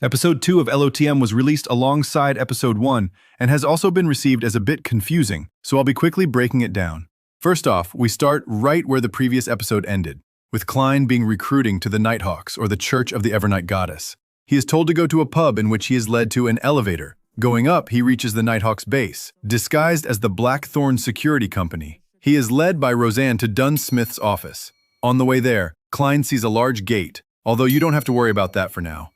Episode 2 of LOTM was released alongside Episode 1 and has also been received as a bit confusing, so I'll be quickly breaking it down. First off, we start right where the previous episode ended, with Klein being recruiting to the Nighthawks, or the Church of the Evernight Goddess. He is told to go to a pub in which he is led to an elevator. Going up, he reaches the Nighthawks base, disguised as the Blackthorn Security Company. He is led by Roselle to Dunsmith's office. On the way there, Klein sees a large gate, although you don't have to worry about that for now.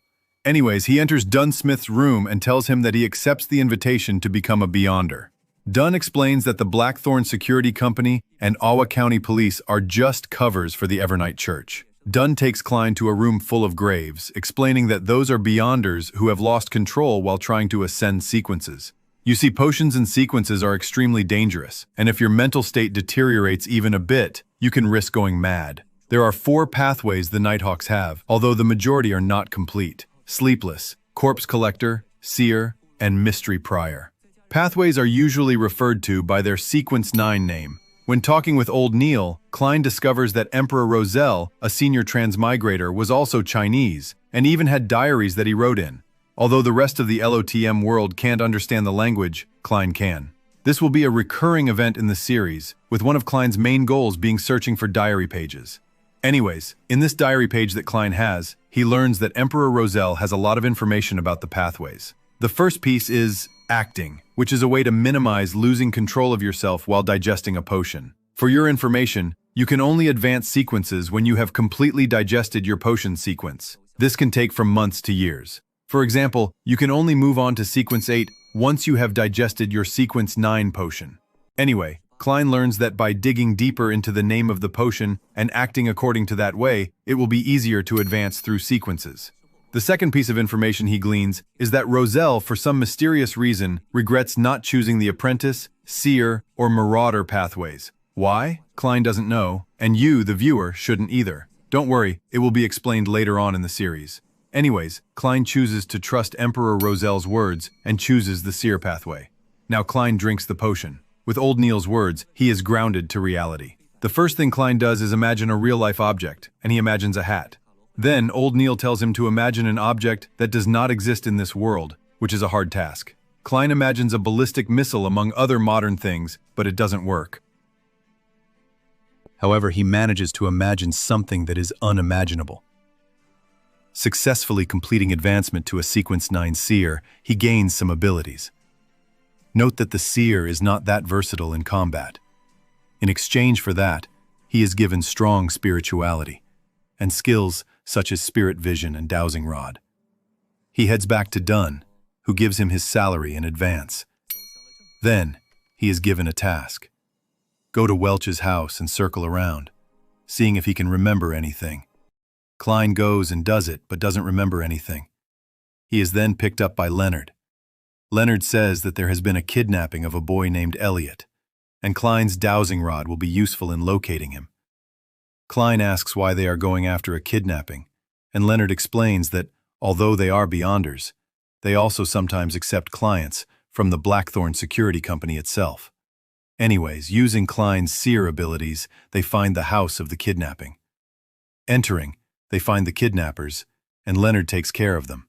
Anyways, he enters Dunsmith's room and tells him that he accepts the invitation to become a Beyonder. Dunn explains that the Blackthorn Security Company and Awa County Police are just covers for the Evernight Church. Dunn takes Klein to a room full of graves, explaining that those are Beyonders who have lost control while trying to ascend sequences. You see, potions and sequences are extremely dangerous, and if your mental state deteriorates even a bit, you can risk going mad. There are 4 pathways the Nighthawks have, although the majority are not complete. Sleepless, Corpse Collector, Seer, and Mystery Prior. Pathways are usually referred to by their Sequence 9 name. When talking with Old Neil, Klein discovers that Emperor Roselle, a senior transmigrator, was also Chinese, and even had diaries that he wrote in. Although the rest of the LOTM world can't understand the language, Klein can. This will be a recurring event in the series, with one of Klein's main goals being searching for diary pages. Anyways, in this diary page that Klein has, he learns that Emperor Roselle has a lot of information about the pathways. The first piece is acting, which is a way to minimize losing control of yourself while digesting a potion. For your information, you can only advance sequences when you have completely digested your potion sequence. This can take from months to years. For example, you can only move on to Sequence 8 once you have digested your Sequence 9 potion. Anyway, Klein learns that by digging deeper into the name of the potion and acting according to that way, it will be easier to advance through sequences. The second piece of information he gleans is that Roselle, for some mysterious reason, regrets not choosing the Apprentice, Seer, or Marauder pathways. Why? Klein doesn't know, and you, the viewer, shouldn't either. Don't worry, it will be explained later on in the series. Anyways, Klein chooses to trust Emperor Roselle's words and chooses the Seer pathway. Now Klein drinks the potion. With Old Neil's words, he is grounded to reality. The first thing Klein does is imagine a real-life object, and he imagines a hat. Then, Old Neil tells him to imagine an object that does not exist in this world, which is a hard task. Klein imagines a ballistic missile among other modern things, but it doesn't work. However, he manages to imagine something that is unimaginable. Successfully completing advancement to a Sequence 9 Seer, he gains some abilities. Note that the Seer is not that versatile in combat. In exchange for that, he is given strong spirituality, and skills such as Spirit Vision and Dowsing Rod. He heads back to Dunn, who gives him his salary in advance. Then, he is given a task. Go to Welch's house and circle around, seeing if he can remember anything. Klein goes and does it, but doesn't remember anything. He is then picked up by Leonard. Leonard says that there has been a kidnapping of a boy named Elliot, and Klein's dowsing rod will be useful in locating him. Klein asks why they are going after a kidnapping, and Leonard explains that, although they are Beyonders, they also sometimes accept clients from the Blackthorn Security Company itself. Anyways, using Klein's Seer abilities, they find the house of the kidnapping. Entering, they find the kidnappers, and Leonard takes care of them.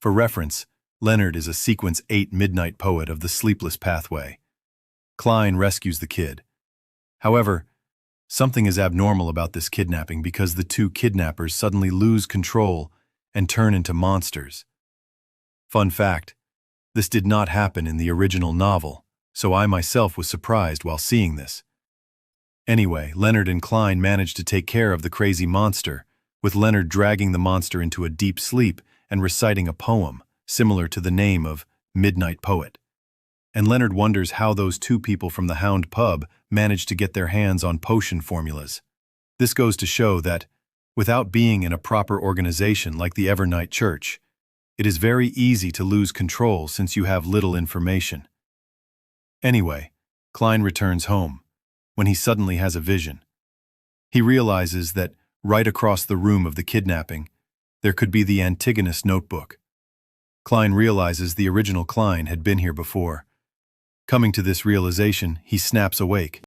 For reference, Leonard is a Sequence 8 Midnight Poet of the Sleepless Pathway. Klein rescues the kid. However, something is abnormal about this kidnapping because the 2 kidnappers suddenly lose control and turn into monsters. Fun fact, this did not happen in the original novel, so I myself was surprised while seeing this. Anyway, Leonard and Klein manage to take care of the crazy monster, with Leonard dragging the monster into a deep sleep and reciting a poem, similar to the name of Midnight Poet. And Leonard wonders how those 2 people from the Hound pub managed to get their hands on potion formulas. This goes to show that, without being in a proper organization like the Evernight Church, it is very easy to lose control since you have little information. Anyway, Klein returns home, when he suddenly has a vision. He realizes that, right across the room of the kidnapping, there could be the Antigonus notebook. Klein realizes the original Klein had been here before. Coming to this realization, he snaps awake.